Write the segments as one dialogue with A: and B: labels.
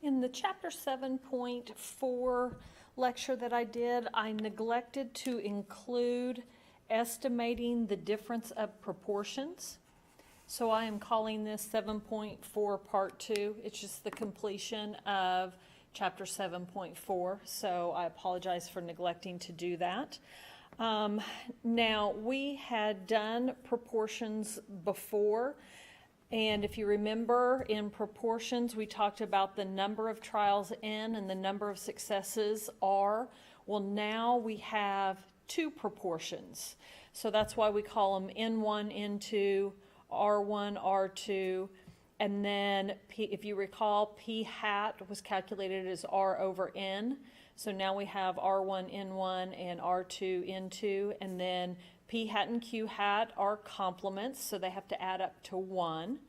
A: In the chapter 7.4 lecture that I did, I neglected to include estimating the difference of proportions. So I am calling this 7.4 part 2. It's just the completion of chapter 7.4. So I apologize for neglecting to do that. Now, we had done proportions before. And if you remember, in proportions, we talked about the number of trials N and the number of successes R. Well, now we have two proportions. So that's why we call them N1, N2, R1, R2. And then, if you recall, P hat was calculated as R over N. So now we have R1, N1, and R2, N2. And then P hat and Q hat are complements, so they have to add up to 1.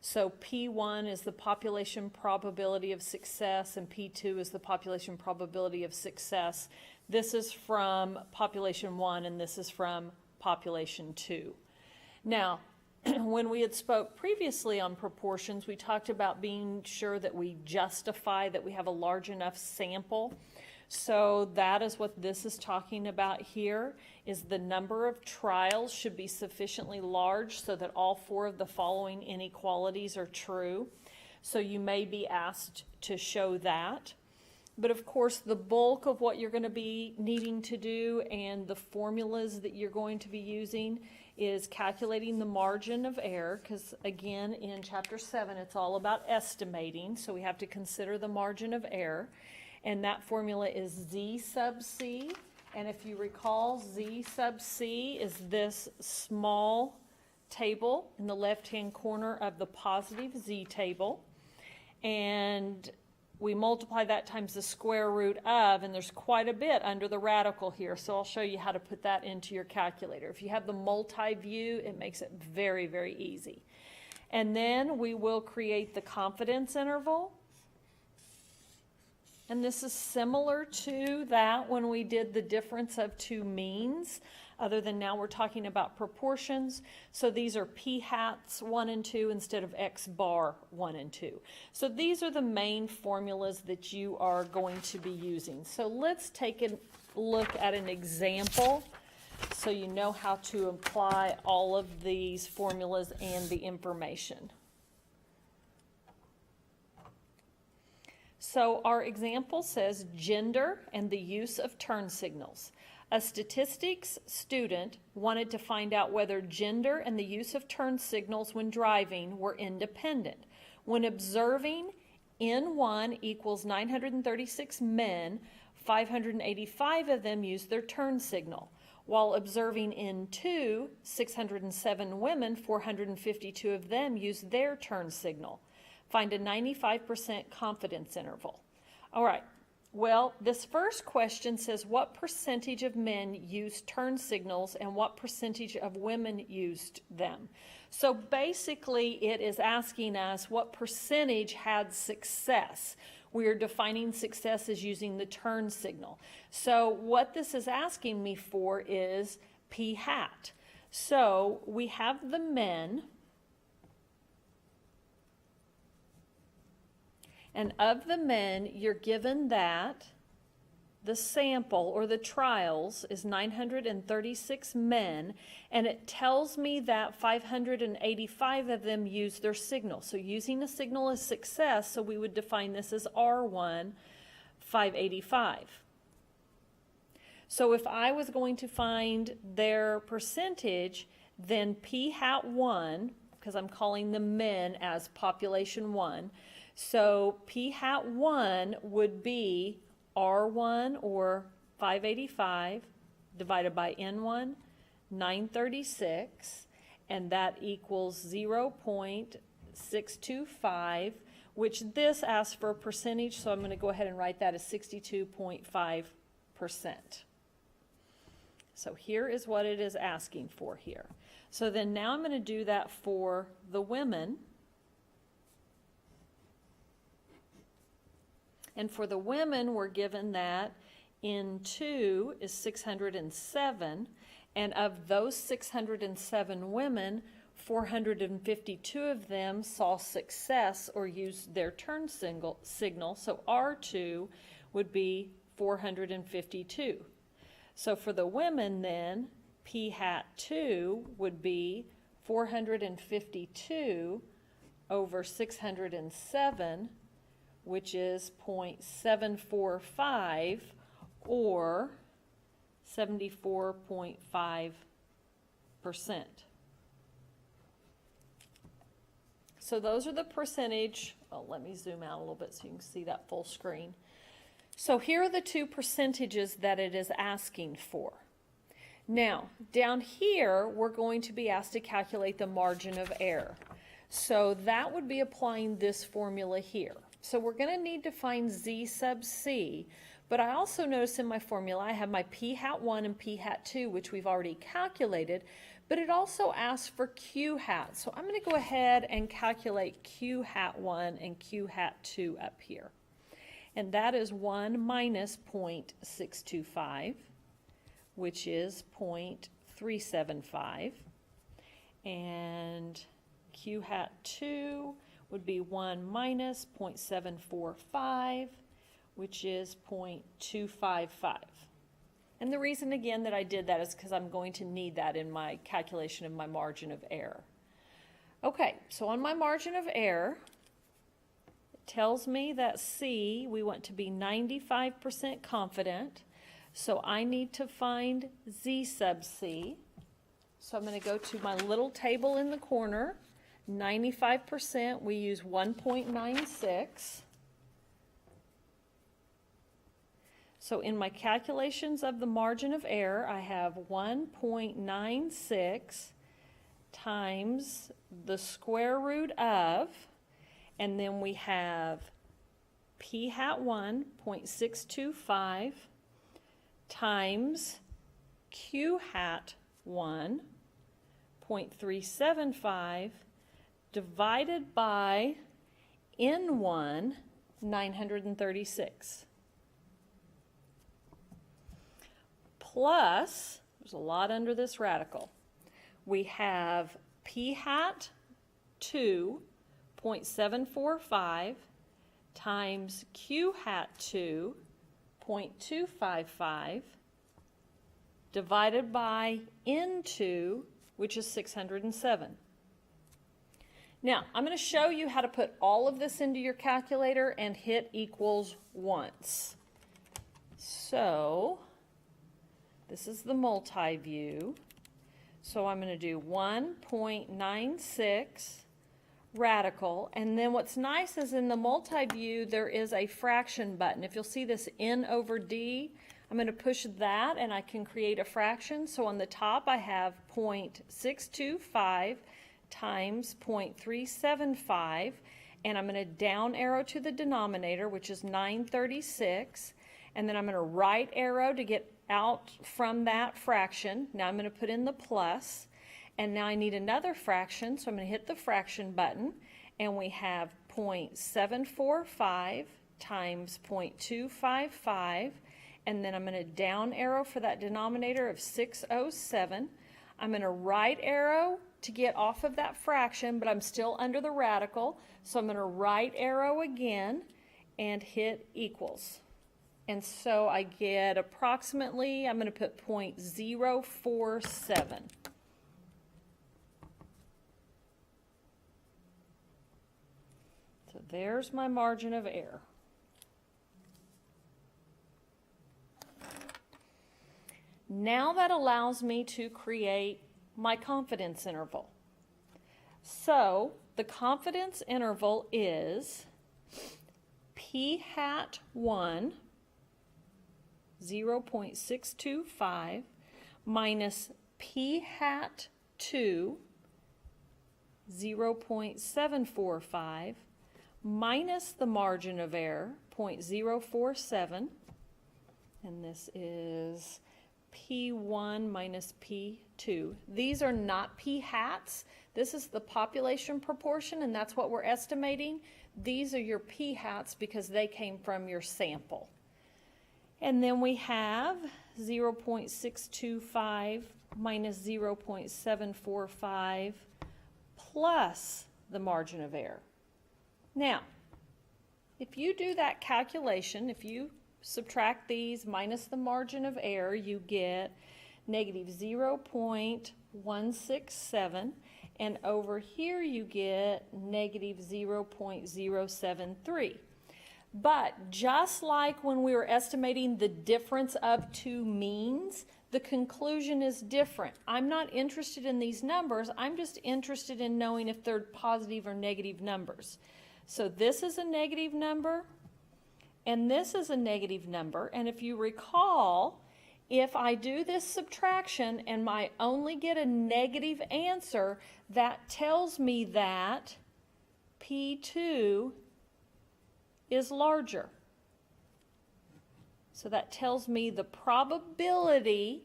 A: So P1 is the population probability of success, and P2 is the population probability of success. This is from population 1, and this is from population 2. Now, when we had spoke previously on proportions, we talked about being sure that we justify that we have a large enough sample. So that is what this is talking about here, is the number of trials should be sufficiently large so that all 4 of the following inequalities are true. So you may be asked to show that. But of course, the bulk of what you're going to be needing to do and the formulas that you're going to be using is calculating the margin of error, because again, in chapter 7, it's all about estimating. So we have to consider the margin of error. And that formula is Z sub C. And if you recall, Z sub C is this small table in the left-hand corner of the positive Z table. And we multiply that times the square root of, and there's quite a bit under the radical here. So I'll show you how to put that into your calculator. If you have the multi-view, it makes it very, very easy. And then we will create the confidence interval. And this is similar to that when we did the difference of two means, other than now we're talking about proportions. So these are P hats 1 and 2 instead of X bar 1 and 2. So these are the main formulas that you are going to be using. So let's take a look at an example so you know how to apply all of these formulas and the information. So our example says gender and the use of turn signals. A statistics student wanted to find out whether gender and the use of turn signals when driving were independent. When observing N1 equals 936 men, 585 of them used their turn signal. While observing N2, 607 women, 452 of them used their turn signal. Find a 95% confidence interval. All right, well, this first question says what percentage of men used turn signals and what percentage of women used them. So basically it is asking us what percentage had success. We are defining success as using the turn signal. So what this is asking me for is P hat. So we have the men. And of the men, you're given that the sample or the trials is 936 men, and it tells me that 585 of them used their signal. So using a signal is success, so we would define this as R1, 585. So if I was going to find their percentage, then P hat 1, because I'm calling the men as population 1, so P hat 1 would be R1 or 585 divided by N1, 936, and that equals 0.625, which this asks for a percentage, so I'm going to go ahead and write that as 62.5%. So here is what it is asking for here. So then now I'm going to do that for the women. And for the women, we're given that N2 is 607, and of those 607 women, 452 of them saw success or used their turn signal, so R2 would be 452. So for the women then, P hat 2 would be 452 over 607, which is 0.745 or 74.5%. So those are the percentage. Oh, let me zoom out a little bit so you can see that full screen. So here are the two percentages that it is asking for. Now, down here, we're going to be asked to calculate the margin of error. So that would be applying this formula here. So we're going to need to find Z sub C, but I also notice in my formula I have my P hat 1 and P hat 2, which we've already calculated, but it also asks for Q hat. So I'm going to go ahead and calculate Q hat 1 and Q hat 2 up here. And that is 1 minus 0.625, which is 0.375. And Q hat 2 would be 1 minus 0.745, which is 0.255. And the reason again that I did that is because I'm going to need that in my calculation of my margin of error. Okay, so on my margin of error, it tells me that C, we want to be 95% confident, so I need to find Z sub C. So I'm going to go to my little table in the corner. 95%, we use 1.96. So in my calculations of the margin of error, I have 1.96 times the square root of, and then we have P hat 1, 0.625, times Q hat 1, 0.375, divided by N1, 936. Plus, there's a lot under this radical, we have P hat 2, 0.745, times Q hat 2, 0.255, divided by N2, which is 607. Now, I'm going to show you how to put all of this into your calculator and hit equals once. So, this is the multi-view. So I'm going to do 1.96 radical, and then what's nice is in the multi-view there is a fraction button. If you'll see this N over D, I'm going to push that and I can create a fraction. So on the top I have 0.625 times 0.375, and I'm going to down arrow to the denominator, which is 936, and then I'm going to right arrow to get out from that fraction. Now I'm going to put in the plus, and now I need another fraction, so I'm going to hit the fraction button, and we have 0.745 times 0.255, and then I'm going to down arrow for that denominator of 607. I'm going to right arrow to get off of that fraction, but I'm still under the radical, so I'm going to right arrow again and hit equals. And so I get approximately, I'm going to put 0.047. So there's my margin of error. Now that allows me to create my confidence interval. So the confidence interval is P hat 1, 0.625, minus P hat 2, 0.745, minus the margin of error, 0.047, and this is P1 minus P2. These are not P hats. This is the population proportion, and that's what we're estimating. These are your P hats because they came from your sample. And then we have 0.625 minus 0.745 plus the margin of error. Now, if you do that calculation, if you subtract these minus the margin of error, you get negative 0.167, and over here you get negative 0.073. But just like when we were estimating the difference of two means, the conclusion is different. I'm not interested in these numbers, I'm just interested in knowing if they're positive or negative numbers. So this is a negative number, and this is a negative number, and if you recall, if I do this subtraction and I only get a negative answer, that tells me that P2 is larger. So that tells me the probability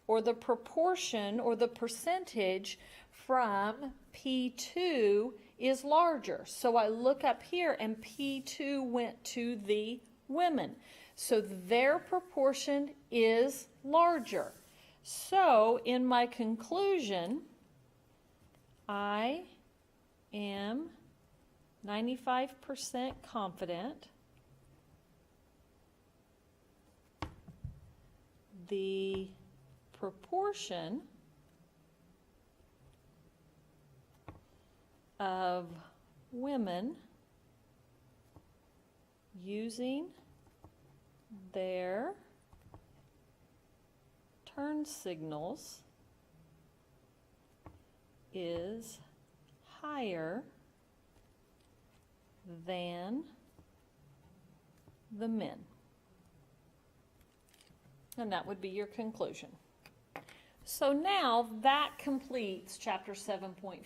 A: or the proportion or the percentage from P2 is larger. So I look up here and P2 went to the women. So their proportion is larger. So in my conclusion, I am 95% confident the proportion of women using their turn signals is higher than the men. And that would be your conclusion. So now that completes chapter 7.4.